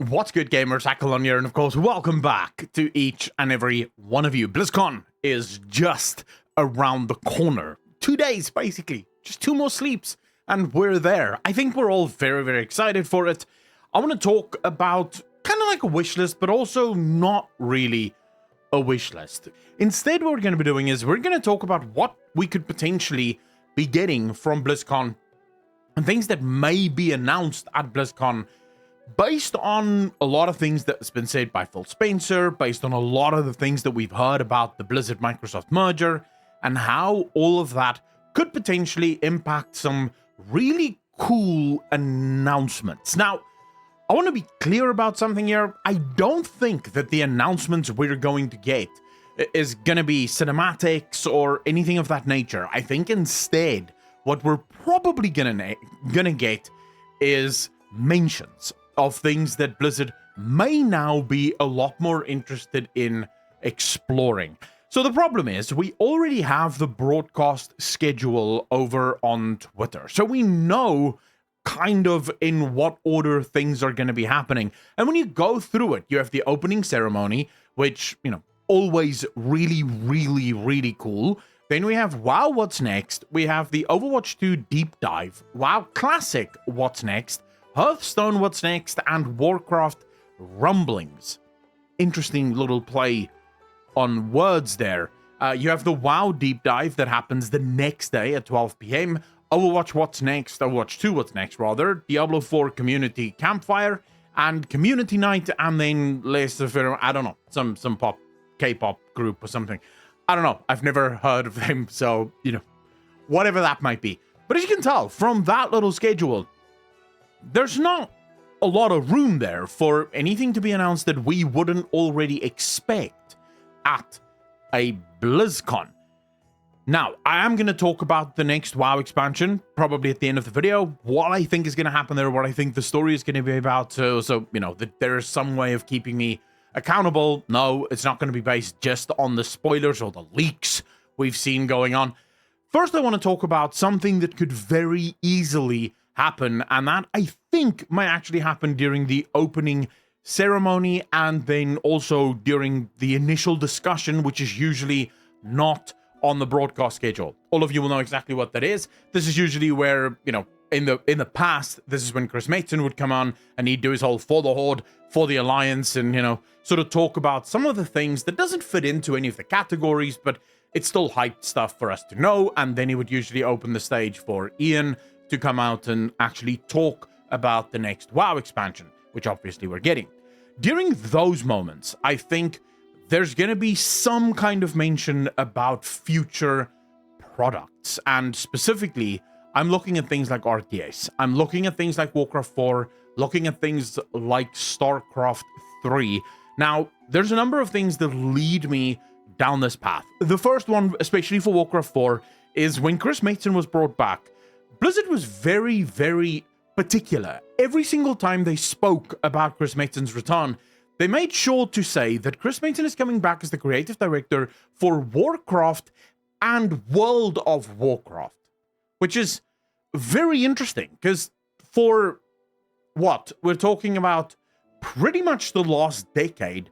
What's good, gamers? Akalon here, and of course, welcome back to each and every one of you. Blizzcon is just around the corner. 2 days, basically. Just 2 more sleeps, and we're there. I think we're all very, very excited for it. I want to talk about kind of like a wish list, but also not really a wish list. Instead, what we're going to be doing is we're going to talk about what we could potentially be getting from BlizzCon and things that may be announced at BlizzCon based on a lot of things that's been said by Phil Spencer, based on a lot of the things that we've heard about the Blizzard-Microsoft merger, and how all of that could potentially impact some really cool announcements. Now, I want to be clear about something here. I don't think that the announcements we're going to get is going to be cinematics or anything of that nature. I think instead, what we're probably gonna get is mentions of things that Blizzard may now be a lot more interested in exploring. So the problem is we already have the broadcast schedule over on Twitter. So we know kind of in what order things are going to be happening. And when you go through it, you have the opening ceremony, which, you know, always really, really, really cool. Then we have WoW What's Next. We have the Overwatch 2 Deep Dive, WoW Classic What's Next, Hearthstone What's Next, and Warcraft Rumblings. Interesting little play on words there. You have the WoW Deep Dive that happens the next day at 12 p.m. Overwatch What's Next, Overwatch 2 What's Next rather, Diablo 4 Community Campfire, and Community Night, and then I don't know, some K-pop group or something. I don't know. I've never heard of them, so, you know, whatever that might be. But as you can tell from that little schedule, there's not a lot of room there for anything to be announced that we wouldn't already expect at a BlizzCon. Now, I am going to talk about the next WoW expansion, probably at the end of the video, what I think is going to happen there, what I think the story is going to be about, so you know, that there is some way of keeping me accountable. No, it's not going to be based just on the spoilers or the leaks we've seen going on. First, I want to talk about something that could very easily happen, and that I think might actually happen during the opening ceremony and then also during the initial discussion, which is usually not on the broadcast schedule. All of you will know exactly what that is. This is usually where, you know, in the past, this is when Chris Mason would come on and he'd do his whole for the Horde, for the Alliance, and, you know, sort of talk about some of the things that doesn't fit into any of the categories, but it's still hyped stuff for us to know. And then he would usually open the stage for Ian to come out and actually talk about the next WoW expansion, which obviously we're getting. During those moments, I think there's going to be some kind of mention about future products. And specifically, I'm looking at things like RTS. I'm looking at things like Warcraft 4, looking at things like StarCraft 3. Now, there's a number of things that lead me down this path. The first one, especially for Warcraft 4, is when Chris Mason was brought back, Blizzard was very, very particular. Every single time they spoke about Chris Mason's return, they made sure to say that Chris Mason is coming back as the creative director for Warcraft and World of Warcraft, which is very interesting because for what we're talking about pretty much the last decade,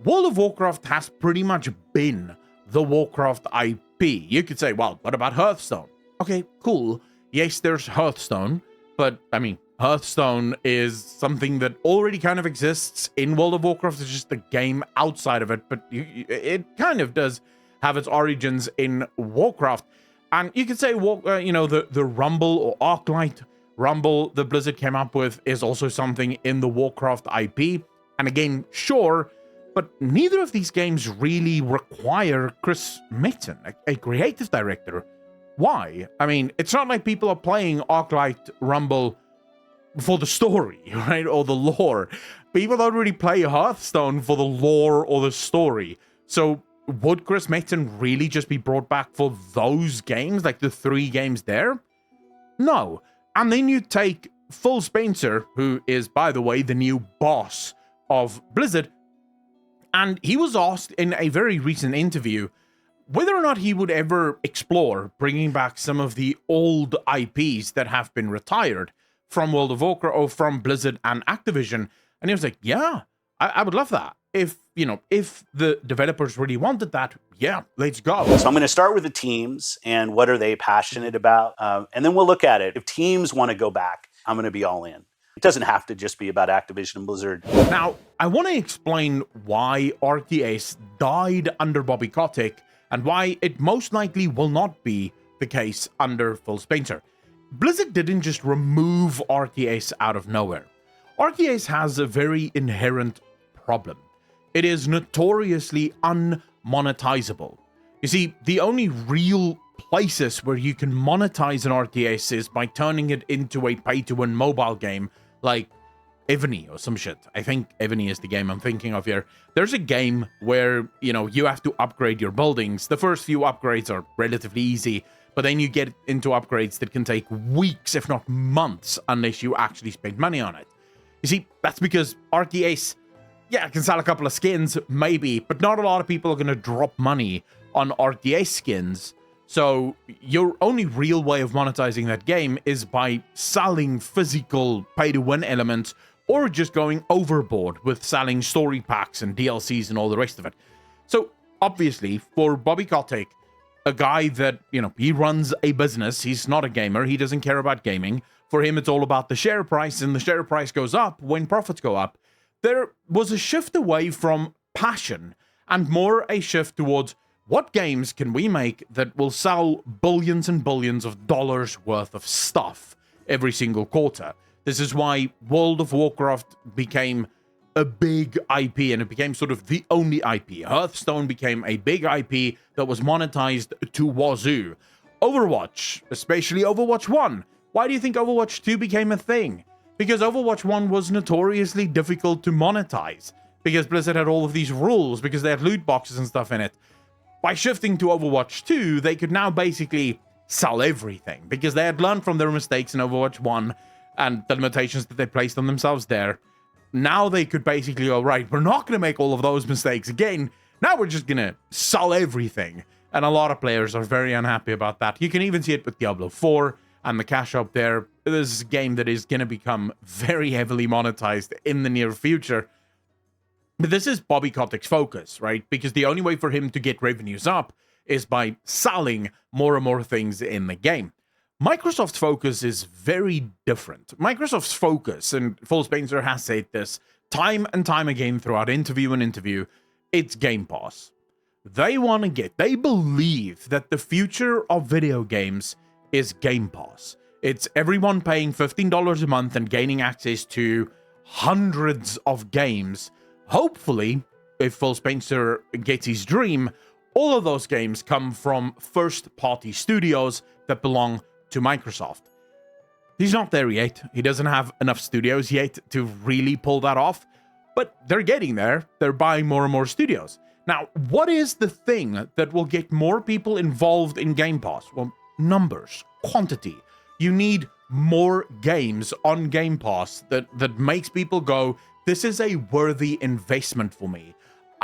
World of Warcraft has pretty much been the Warcraft IP. You could say, well, what about Hearthstone? Okay, cool. Yes, there's Hearthstone, but I mean, Hearthstone is something that already kind of exists in World of Warcraft. It's just a game outside of it, but it kind of does have its origins in Warcraft. And you could say, you know, the Rumble or Arclight Rumble that Blizzard came up with is also something in the Warcraft IP. And again, sure, but neither of these games really require Chris Mason, a creative director. Why? I mean, it's not like people are playing Arclight Rumble for the story, right? Or the lore. People don't really play Hearthstone for the lore or the story. So would Chris Mason really just be brought back for those games, like the 3 games there? No. And then you take Phil Spencer, who is, by the way, the new boss of Blizzard, and he was asked in a very recent interview whether or not he would ever explore bringing back some of the old IPs that have been retired from World of Warcraft or from Blizzard and Activision. And he was like, yeah, I would love that. If, you know, if the developers really wanted that, yeah, let's go. So I'm going to start with the teams and what are they passionate about? And then we'll look at it. If teams want to go back, I'm going to be all in. It doesn't have to just be about Activision and Blizzard. Now, I want to explain why RTS died under Bobby Kotick and why it most likely will not be the case under Phil Spencer. Blizzard didn't just remove RTS out of nowhere. RTS has a very inherent problem. It is notoriously unmonetizable. You see, the only real places where you can monetize an RTS is by turning it into a pay-to-win mobile game like Evany or some shit. I think Evany is the game I'm thinking of here. There's a game where, you know, you have to upgrade your buildings. The first few upgrades are relatively easy, but then you get into upgrades that can take weeks, if not months, unless you actually spend money on it. You see, that's because RTS, yeah, it can sell a couple of skins, maybe, but not a lot of people are going to drop money on RTS skins. So your only real way of monetizing that game is by selling physical pay-to-win elements or just going overboard with selling story packs and DLCs and all the rest of it. So obviously, for Bobby Kotick, a guy that, you know, he runs a business, he's not a gamer, he doesn't care about gaming. For him, it's all about the share price, and the share price goes up when profits go up. There was a shift away from passion and more a shift towards what games can we make that will sell billions and billions of dollars worth of stuff every single quarter. This is why World of Warcraft became a big IP, and it became sort of the only IP. Hearthstone became a big IP that was monetized to wazoo. Overwatch, especially Overwatch 1. Why do you think Overwatch 2 became a thing? Because Overwatch 1 was notoriously difficult to monetize, because Blizzard had all of these rules, because they had loot boxes and stuff in it. By shifting to Overwatch 2, they could now basically sell everything, because they had learned from their mistakes in Overwatch 1 and the limitations that they placed on themselves there. Now they could basically go, right, we're not going to make all of those mistakes again. Now we're just going to sell everything. And a lot of players are very unhappy about that. You can even see it with Diablo 4 and the cash up there. This is a game that is going to become very heavily monetized in the near future. But this is Bobby Kotick's focus, right? Because the only way for him to get revenues up is by selling more and more things in the game. Microsoft's focus is very different. Microsoft's focus, and Phil Spencer has said this time and time again throughout interview and interview, it's Game Pass. They believe that the future of video games is Game Pass. It's everyone paying $15 a month and gaining access to hundreds of games. Hopefully, if Phil Spencer gets his dream, all of those games come from first-party studios that belong to Microsoft. He's not there yet. He doesn't have enough studios yet to really pull that off, but they're getting there. They're buying more and more studios. Now, what is the thing that will get more people involved in Game Pass? Well, numbers, quantity. You need more games on Game Pass that makes people go, this is a worthy investment for me.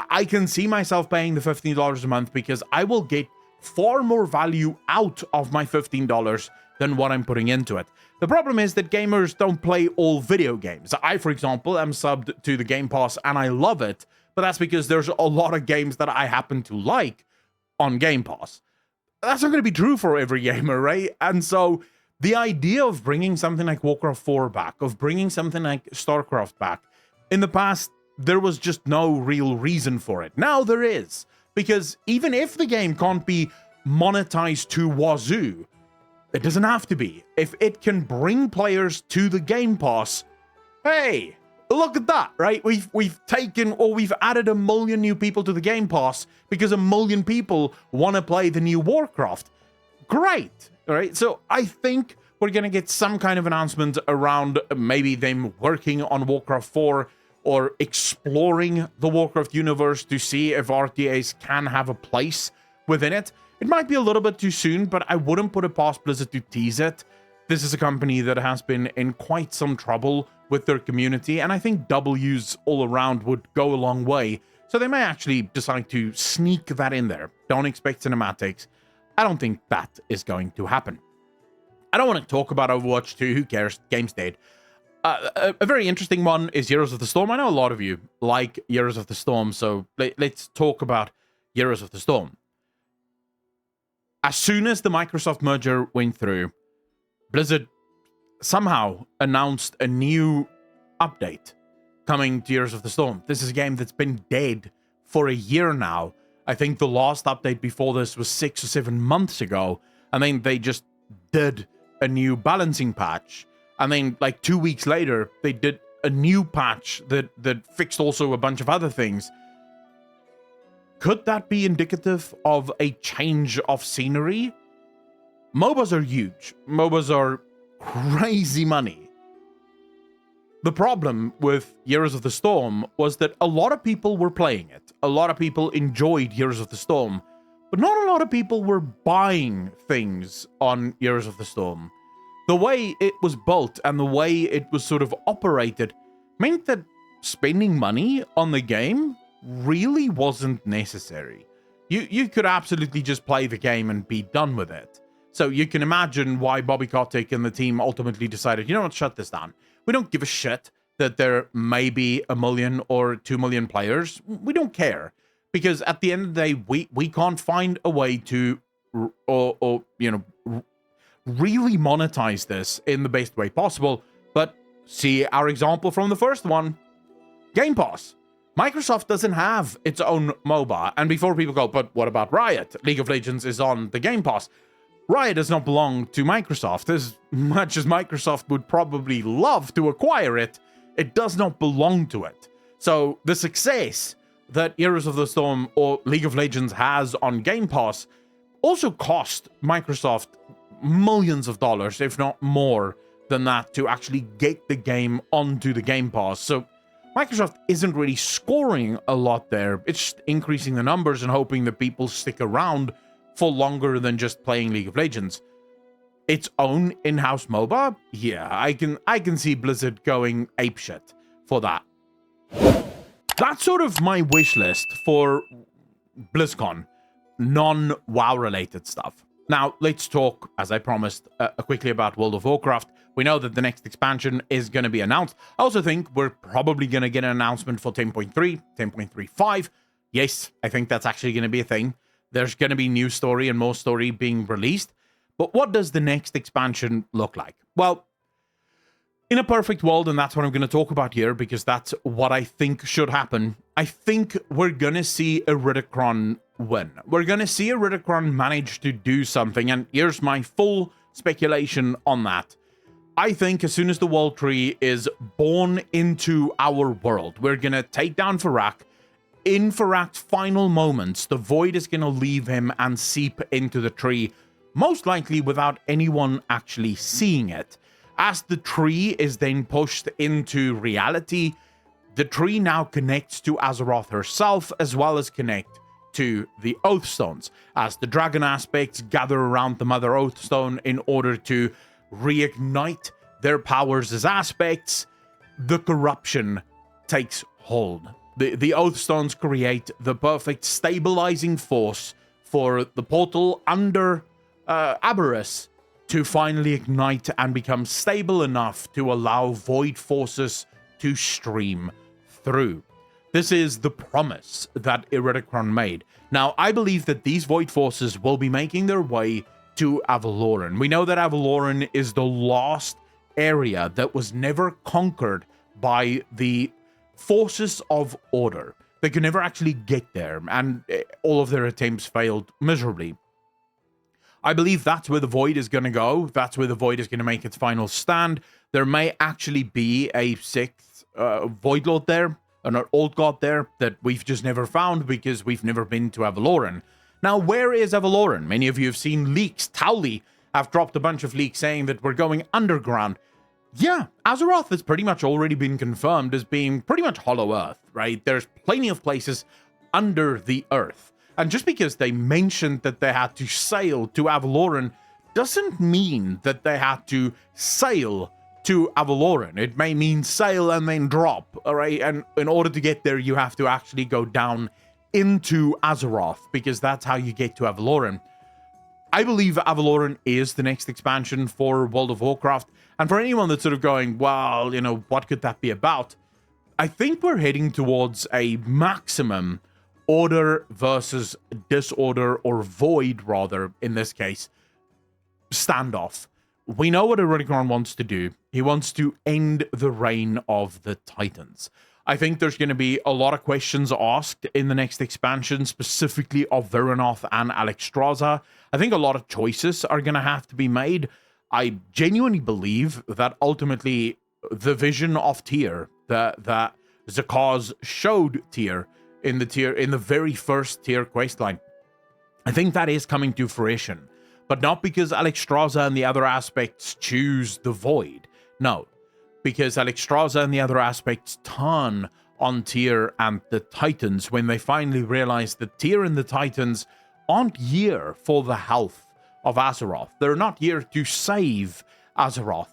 I can see myself paying the $15 a month because I will get far more value out of my $15 than what I'm putting into it. The problem is that gamers don't play all video games. I, for example, am subbed to the Game Pass and I love it, but that's because there's a lot of games that I happen to like on Game Pass. That's not going to be true for every gamer, right? And so the idea of bringing something like Warcraft 4 back, of bringing something like StarCraft back, in the past, there was just no real reason for it. Now there is. Because even if the game can't be monetized to wazoo, it doesn't have to be. If it can bring players to the Game Pass, hey, look at that, right? We've added 1 million new people to the Game Pass because 1 million people want to play the new Warcraft. Great, all right? So I think we're going to get some kind of announcement around maybe them working on Warcraft 4 or exploring the Warcraft universe to see if RTS can have a place within it. It might be a little bit too soon, but I wouldn't put it past Blizzard to tease it. This is a company that has been in quite some trouble with their community, and I think W's all around would go a long way. So they may actually decide to sneak that in there. Don't expect cinematics. I don't think that is going to happen. I don't want to talk about Overwatch 2. Who cares? Game's dead. A very interesting one is Heroes of the Storm. I know a lot of you like Heroes of the Storm, so let's talk about Heroes of the Storm. As soon as the Microsoft merger went through, Blizzard somehow announced a new update coming to Heroes of the Storm. This is a game that's been dead for a year now. I think the last update before this was 6 or 7 months ago, and then they just did a new balancing patch. And then, like 2 weeks later, they did a new patch that fixed also a bunch of other things. Could that be indicative of a change of scenery? MOBAs are huge. MOBAs are crazy money. The problem with Heroes of the Storm was that a lot of people were playing it. A lot of people enjoyed Heroes of the Storm, but not a lot of people were buying things on Heroes of the Storm. The way it was built and the way it was sort of operated meant that spending money on the game really wasn't necessary. You could absolutely just play the game and be done with it. So you can imagine why Bobby Kotick and the team ultimately decided, you know what, shut this down. We don't give a shit that there may be 1 million or 2 million players. We don't care. Because at the end of the day, we can't find a way to, really monetize this in the best way possible. But see our example from the first one, Game Pass. Microsoft doesn't have its own MOBA. And before people go, but what about Riot? League of Legends is on the Game Pass. Riot does not belong to Microsoft. As much as Microsoft would probably love to acquire it, it does not belong to it. So the success that Heroes of the Storm or League of Legends has on Game Pass also cost Microsoft millions of dollars, if not more than that, to actually get the game onto the Game Pass. So Microsoft isn't really scoring a lot there. It's just increasing the numbers and hoping that people stick around for longer than just playing League of Legends. Its own in-house MOBA? Yeah, I can see Blizzard going apeshit for that. That's sort of my wish list for BlizzCon, non-WoW related stuff. Now, let's talk, as I promised, quickly about World of Warcraft. We know that the next expansion is going to be announced. I also think we're probably going to get an announcement for 10.3, 10.35. Yes, I think that's actually going to be a thing. There's going to be new story and more story being released. But what does the next expansion look like? Well, in a perfect world, and that's what I'm going to talk about here, because that's what I think should happen, I think we're going to see a Ridicron win. We're going to see a Ridicron manage to do something, and here's my full speculation on that. I think as soon as the World Tree is born into our world, we're going to take down Farak. In Farak's final moments, the Void is going to leave him and seep into the tree, most likely without anyone actually seeing it. As the tree is then pushed into reality, the tree now connects to Azeroth herself, as well as connect to the Oathstones, as the dragon aspects gather around the Mother Oathstone in order to reignite their powers as aspects. The corruption takes hold. The Oathstones create the perfect stabilizing force for the portal under Aberrus to finally ignite and become stable enough to allow Void forces to stream through. This is the promise that Iridicron made. Now, I believe that these Void forces will be making their way to Avaloran. We know that Avaloran is the lost area that was never conquered by the forces of order. They could never actually get there, and all of their attempts failed miserably. I believe that's where the Void is going to go. That's where the Void is going to make its final stand. There may actually be a sixth Void Lord there, an old god there, that we've just never found because we've never been to Avaloran. Now, where is Avaloran? Many of you have seen leaks. Towley have dropped a bunch of leaks saying that we're going underground. Yeah, Azeroth has pretty much already been confirmed as being pretty much Hollow Earth, right? There's plenty of places under the earth. And just because they mentioned that they had to sail to Avaloran doesn't mean that they had to sail to Avaloran. It may mean sail and then drop, all right? And in order to get there, you have to actually go down into Azeroth, because that's how you get to Avaloran. I believe Avaloran is the next expansion for World of Warcraft. And for anyone that's sort of going, well, you know, what could that be about? I think we're heading towards a maximum order versus disorder, or void, rather, in this case, standoff. We know what Erudicron wants to do. He wants to end the reign of the Titans. I think there's going to be a lot of questions asked in the next expansion, specifically of Veranoth and Alexstrasza. I think a lot of choices are going to have to be made. I genuinely believe that ultimately the vision of Tyr that Zakaz showed Tyr in the very first Tyr questline, I think that is coming to fruition. But not because Alexstrasza and the other aspects choose the void. No, because Alexstrasza and the other aspects turn on Tyr and the Titans when they finally realize that Tyr and the Titans aren't here for the health of Azeroth. They're not here to save Azeroth.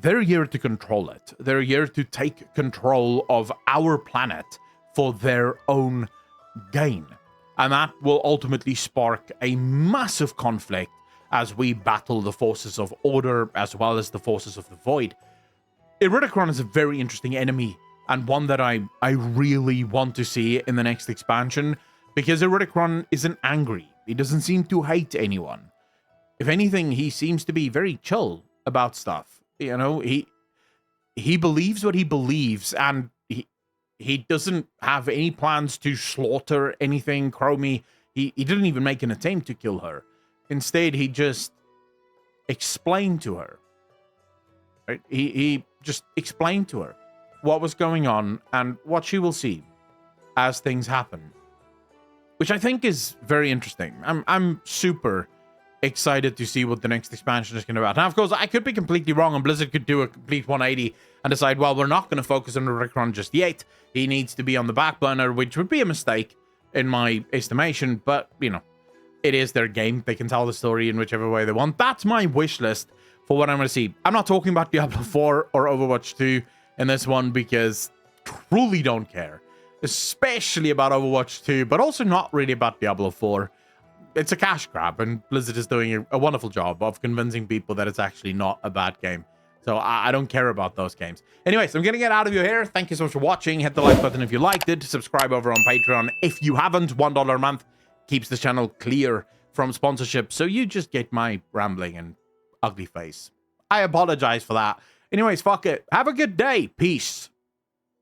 They're here to control it. They're here to take control of our planet for their own gain. And that will ultimately spark a massive conflict as we battle the forces of order as well as the forces of the void. Erudicron is a very interesting enemy, and one that I really want to see in the next expansion, because Erudicron isn't angry. He doesn't seem to hate anyone. If anything, he seems to be very chill about stuff. You know, he believes what he believes, and he doesn't have any plans to slaughter anything. Chromie, he didn't even make an attempt to kill her. Instead, he just explained to her. Right? He just explained to her what was going on and what she will see as things happen, which I think is very interesting. I'm super excited to see what the next expansion is going to be about. Now, of course, I could be completely wrong, and Blizzard could do a complete 180 and decide, well, we're not going to focus on Erudicron just yet. He needs to be on the back burner, which would be a mistake in my estimation, but, you know, it is their game. They can tell the story in whichever way they want. That's my wish list for what I'm going to see. I'm not talking about Diablo 4 or Overwatch 2 in this one, because truly don't care, especially about Overwatch 2, but also not really about Diablo 4. It's a cash grab, and Blizzard is doing a wonderful job of convincing people that it's actually not a bad game. So I don't care about those games. Anyways, I'm going to get out of your hair. Thank you so much for watching. Hit the like button if you liked it. Subscribe over on Patreon if you haven't. $1 a month keeps the channel clear from sponsorship, so you just get my rambling and ugly face. I apologize for that. Anyways, fuck it. Have a good day. Peace.